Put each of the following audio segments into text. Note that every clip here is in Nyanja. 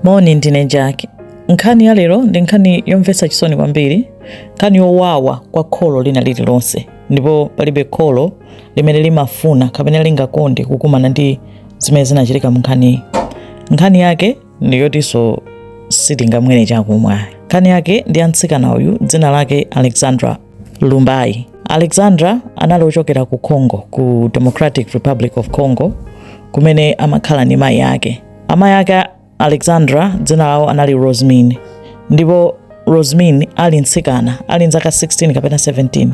Moni ndine Jaki. Nkhani ya lero ndi nkhani yomvetsa chisoni kwambiri, nkhani yowawa kwa kholo lina lililonse, ndipo palibe kholo limene limafuna kapena lingakonde kukumana ndi zimene zinachitika mu nkhani. Nkhani yake ndi yotinso sitingamwere chakumwa. Nkhani yake ndi antsikana uyu dzina lake Alexandra Lumbayi. Alexandra anali ochokera ku Congo, ku Democratic Republic of Congo, kumene amakhala ndi mayi yake. Amayi yake Alexandra dzina lawo anali Rosemine, ndipo Rosemine ali mtsikana, ali nzaka 16 kapena 17.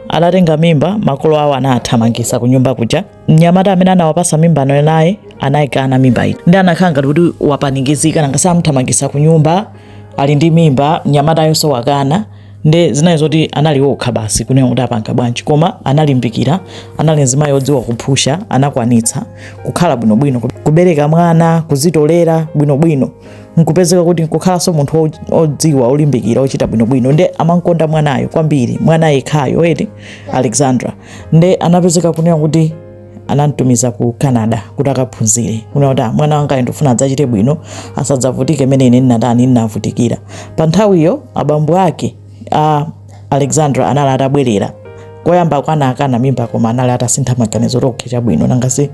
Atatenga mimba makolo awo anathamangitsa ku nyumba kuja. Mnyamata amene anawapasa mimba naye anayikana mimba iyi. Ndi anakhala kuti wapanikizika nanga samthamangitsa ku nyumba, ali ndi mimba, mnyamata yonso wakana. Ndi zinayi zoti anali okha basi kunena kuti apanga bwanji, koma analimbikira, anali mzimayi odziwa kuphusha, anakwanitsa kukhala bwinobwino, kubereka mwana, kuzitolera bwinobwino, nkupezeka kuti nkukhalanso munthu odziwa, olimbikira, ochita bwinobwino. Ndi amankonda mwanayo kwambiri, mwana yekhayo eti Alexandra. Ndi anapezeka kunena kuti anamtumiza ku Canada kuti akaphunzire, kunena kuti mwana wanga ndofuna adzachite bwino, asadzavutike mene ine ndinavutikira. Pa nthawiyo abambo ake Alexandra anali atabwerera. Koyamba akana mimba koma anali atasintha maganizo okhecha bwino, nangasi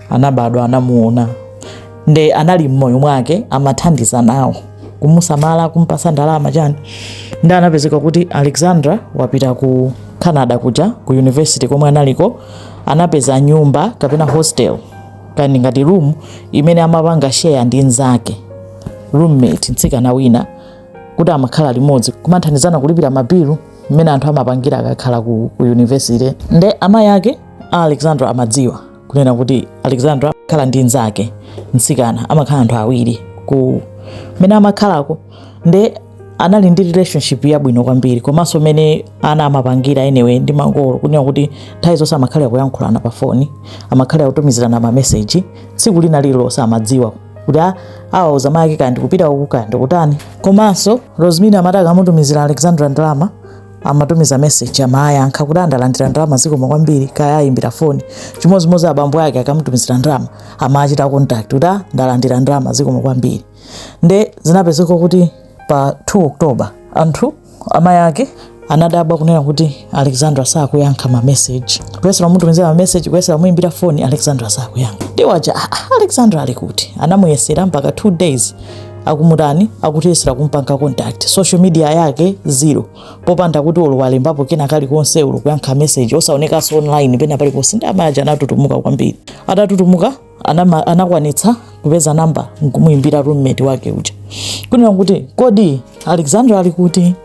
anabadwa anamuona. Ndi anali mmoyo mwake amathandiza nawo, kumusamala, kumpasa ndalama chani. Ndi anapezeka kuti Alexandra wapita ku Canada kuja ku university komwe analiko, anapeza nyumba kapena hostel kani ngati room imene amapanga share ndi nzake, roommate mtsikana wina, kuti amakhala limodzi kumathandizana kulipira mabilu mmene anthu amapangira akakhala ku university. Ndi amayi ake Alexandra amadziwa kunena kuti Alexandra akhala ndi nzake mtsikana, amakhala anthu awiri ku mmene amakhalako. Ndi anali ndi relationship yabwino kwambiri, komanso mmene ana amapangira anyway ndi makolo, kunena kuti nthawi zonse amakhala kuyankhulana pa phone, amakhala kutumizirana ma message. Tsiku lina lililonse amadziwa kuti awauza mayi ake kandi kupita uku kandi kutani. Komanso Rosemine amataka amutumizira Alexandra ndalama, amatumiza message amayankha kuti andalandira ndalama zikoma kwambiri, kaya ayimbira phone. Chimodzimodzi abambo ake akamutumizira ndalama amachita contact kuti ndalandira ndalama zikoma kwambiri. Ndi zinapezeka kuti pa 2 October anthu amayi ake anadabwa kunena kuti Alexandra sakuyankha ma message. Kuyesera mutumizira ma message, kuyesera muyimbira phone, Alexandra sakuyankha. Ndi waja Alexandra ali kuti anamuyesera mpaka 2 days akumutani, akutiyesera kumpanga contact. Social media yake zero, popanda kuti walembapo kena kali konse kuyankha message, osaoneka online pena paliponse. Ndi amayi anatutumuka kwambiri. Atatutumuka anakwanitsa kupeza namba nkumuyimbira roommate wake uja, kunena kuti kodi Alexandra ali kuti.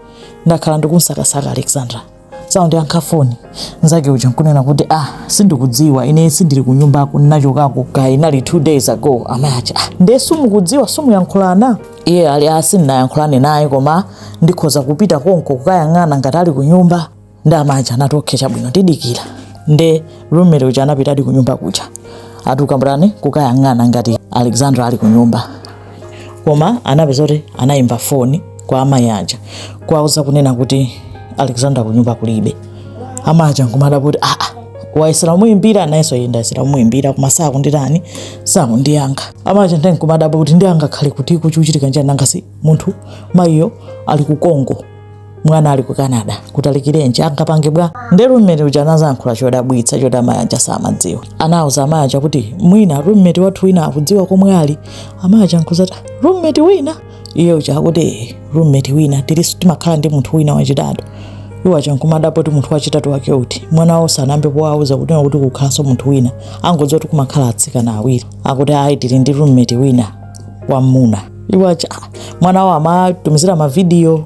Ndakhala ndikunsakasaka Alexandra, saundi yankha phone nzake uja nkunena kuti sindikudziwa, ine sindili ku nyumbako, ndinachokako kaya inali 2 days ago. Amayi aja ndi simukudziwa, simuyankhulana. Iye ali sindinayankhulane naye, koma ndikhoza kupita konko kukayang'ana ngati ali ku nyumba. Ndi amayi aja anati okay chabwino tidikira. Ndi roommate uja anapita ku nyumba kuja, atukambirane kukayang'ana ngati Alexandra ali ku nyumba. Koma anapeza kuti anayimba phone kwa amayi aja kwauza kunena kuti Alexandra kunyumba kulibe. Amayi aja nkumada kuti wayesera muyimbira, nayenso yendayesera muyimbira, koma sakunditani, sakundiyankha. Amayi aja ndi nkumada kuti ndi angakhale kuti kuchitika njani, nangasi munthu mayiyo ali ku Congo, mwana ali ku Canada, kutalikirenje angapange bwa. Ndi roommate uja anazayankhula chodabwitsa choti amayi aja samadziwa. Anawuza amayi aja kuti mwina roommate wathu wina akudziwa komwe ali. Amayi aja nkuzati roommate wina? Iye uja kuti roommate wina timakhala ndi munthu wina wachitatu. Iwo aja nkumadapo kuti munthu wachitatu wake uti mwana wawo sanambe powauza kuti kukhalanso munthu wina, angodziwa kuti kumakhala atsikana awiri. Akuti ayi tili ndi roommate wina wamuna. Iwo aja mwana wawo amatumizira ma video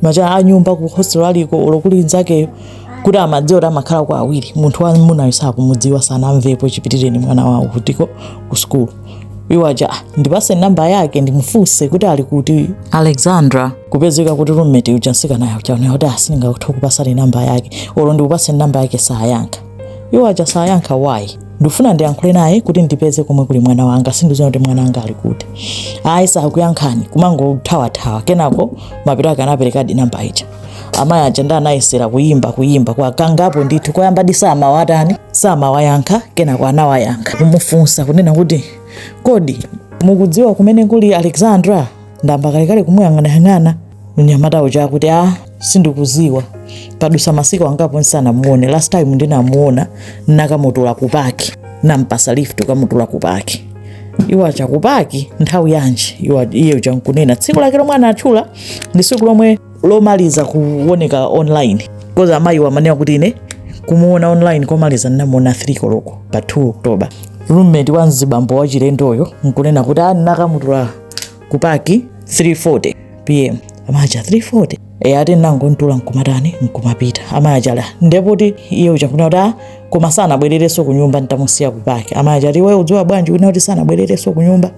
macha anyumba ku hostel aliko olokuli nzakeyo, kuti amadziwa kuti amakhala kwa awiri. Munthu wamuna sakumudziwa, sanamvepo chipitireni mwana wawo kutiko ku school. Iwo aja ndipase namba yake ndimfunse kuti ali kuti Alexandra. Kupezeka kuti roommate uja nsikanayo chaone kuti sindingathe kupasa namba yake, olo ndikupase namba yake sayankha. Iwo aja sayankha why? Ndifuna ndiyankhule naye kuti ndipeze komwe kuli mwana wanga, sindidziwa kuti mwana wanga ali kuti. Ayi sakuyankhani, kumangothawa kenako mapiro ake anapereka namba ija. Amayi aja ndanayesera kuyimba kwa kangapo ndithu, koyamba disama watani sama wayankha, kenako anawayankha. Kumufunsa kunena kuti kodi mukudziwa kumene kuli Alexandra ndamba kalekale kumuyang'anayang'ana mnyamata uja kuti sindikuziwa padusa masiku angapo nsanamuone. Last time ndinamuona nakamutula kupaki nampasa lift kamutula kupaki. Iwa chakupaki nthawi yanji iye uja nkunena tsiku lake lomwe anatchula ndi tsiku lomwe lomaliza kuoneka online. Koza amayi wamanena kuti ine kumuona online komaliza ndinamuona 3 koloko pa 2 October. Roommate wa Nzibambo wa chilendoyo nkunena kuti nakamutula kupaki 3:40 PM. Amaja 3:40 ate nango ntula nkumatani nkumapita amajala ndepoti iye uja kunena kuti koma sana bwerereso ku nyumba ntamusiya kupaki. Amaja ati wewe udziwa bwanji kunena kuti sana bwerereso ku nyumba.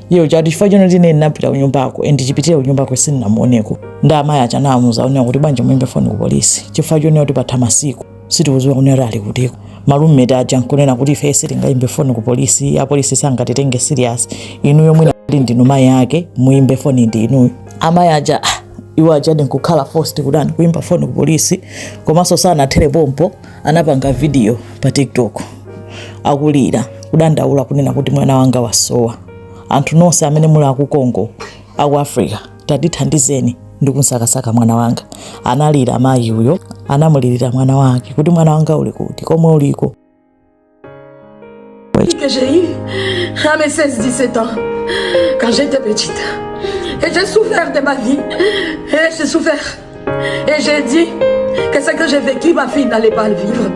Iye uja ati chifukwa chino tine napita ku nyumbako ndichipitire ku nyumbako sindinamuoneko. Nda amaja chanamuza kunena kuti bwanji muimbe phone ku polisi chifukwa chino kuti patha masiku sitikudziwa kunena ali kutiko. Malume aja nkunena kuti ife sitingaimbe phone ku polisi, ya polisi sangatitenge serious. Inu yomwe ndinu mayi yake muimbe phone ndi inu. Amayi aja iwa ajadi nkukhala forced kudani kuimba phone ku polisi. Komanso sana telepompo anapanga video pa TikTok akulira kudandaula kunena kuti mwana wanga wasowa. Anthu nonse amene muli ku Congo aku Africa tatithandizeni ndikunsakasaka mwana wanga. Analira amayi uyo anamulirira mwana wake kuti mwana wanga uli kuti komwe uliko. Que j'ai eu à mes 16-17 ans quand j'étais petite. Et j'ai souffert de ma vie. Et j'ai souffert. Et j'ai dit que ce que j'ai vécu, ma fille n'allait pas le vivre.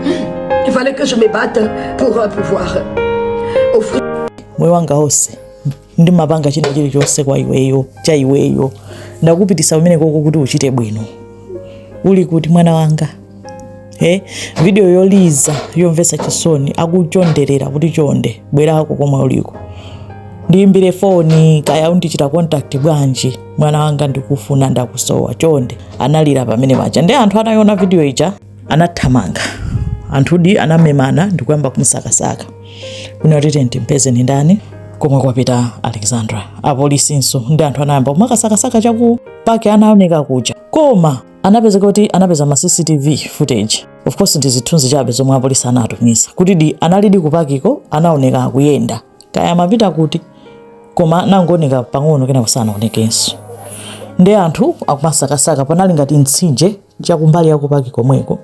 Il fallait que je me batte pour pouvoir offrir. Moyo wanga wose ndimapanga china chilichonse kwa iweyo cha iweyo ndakupitisa umene koko kuti uchite bwino. Uli kuti mwana wanga? Video yoliza yomvetsa chisoni akuchonderera kuti chonde bwerako komwe uliko. Ndiimbire phone kaya undichita contact bwanji mwana wanga ndikufuna ndakusowa chonde. Analira pamene paja ndi anthu anayona video ija anathamanga. Anthudi anamemana ndikuyamba kumsakasaka. Kuna kuti mpeze ni ndani komwe kwapita Alexandra. Apolisinso ndi anthu anayamba kumakasakasaka chaku pake anaoneka kuja. Koma anapeza kuti anapeza ma CCTV footage. Of course ndizithunzi chabe zomwe apolisi anatumisa. Kuti analidi kupakiko anaoneka akuyenda. Kaya mapita kuti koma nangoneka pang'ono kena kusana onekenso. Ndi anthu akumasakasaka panali ngati mtsinje chakumbali yakupaki komweko.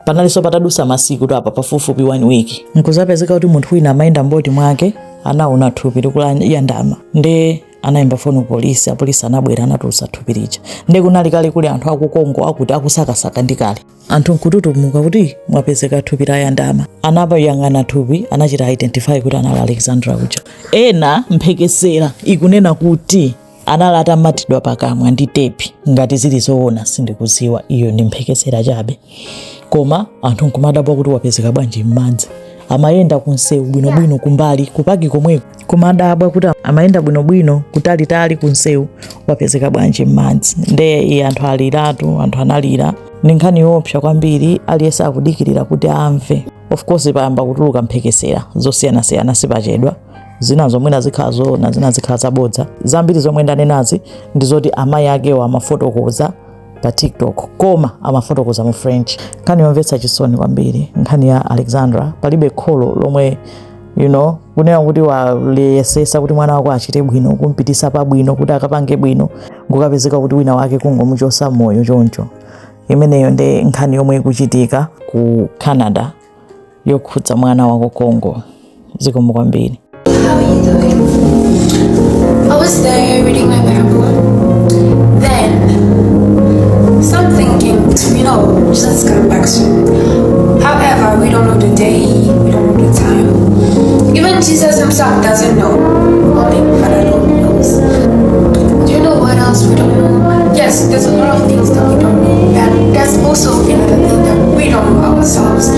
Panalinso patadusa masiku to apa pafupifupi 1 week. Nkuzapezeka kuti munthu wina amayenda mboti mwake anaona thupi likulayandama. Ndi anayimba phone polisi, apolisi anabwera anatulutsa thupi lija. Ndi kunali kale kuli anthu aku Congo akuti akusakasaka ndi kale. Anthu nkututumuka kuti mwapezeka thupi layandama. Anabayang'ana thupi anachita identify kuti anali Alexandra uja. Ena mphekesera ikunena kuti analata matidwa pakamwa ndi tepi ngati zili zoona sindikuziwa iyo ndi mphekesera chabe. Koma anthu nkumadabwa kuti wapezeka bwanji m'madzi. Amayenda kunsewu bwinobwino kumbali kupaki komweko. Kumadabwa kuti amayenda bwinobwino kutalitali kunsewu wapezeka bwanji m'madzi. Ndi anthu aliratu, anthu analira. Ndi nkhani yoopsa kwambiri aliyesa akudikirira kuti amve. Of course payamba kutuluka mphekesera zosiyana-siyana sipachedwa. Zina zomwe zikhala zoona, zina zikhala zabodza. Zambiri zomwe ndanenazi ndizoti amayi akewo amafotokoza pa TikTok koma amafotokoza mu French. Nkhani yomvetsa chisoni kwambiri nkhani ya Alexandra. Palibe kholo lomwe kunena kuti waliyesesa kuti mwana wako achite bwino, kumpitisa pa bwino kuti akapange bwino, ngokapezeka kuti wina wake kungomuchosa moyo choncho. Imeneyo ndi nkhani yomwe ikuchitika ku Canada yokhudza mwana wako Congo. Zikomo kwambiri. How are you doing? I was there reading my Bible. Then something came, Jesus come back soon. However, we don't know the day, we don't know the time. Even Jesus himself doesn't know. Only Father alone knows. Do you know what else we don't know? Yes, there's a lot of things that we don't know. And there's also another thing that we don't know ourselves.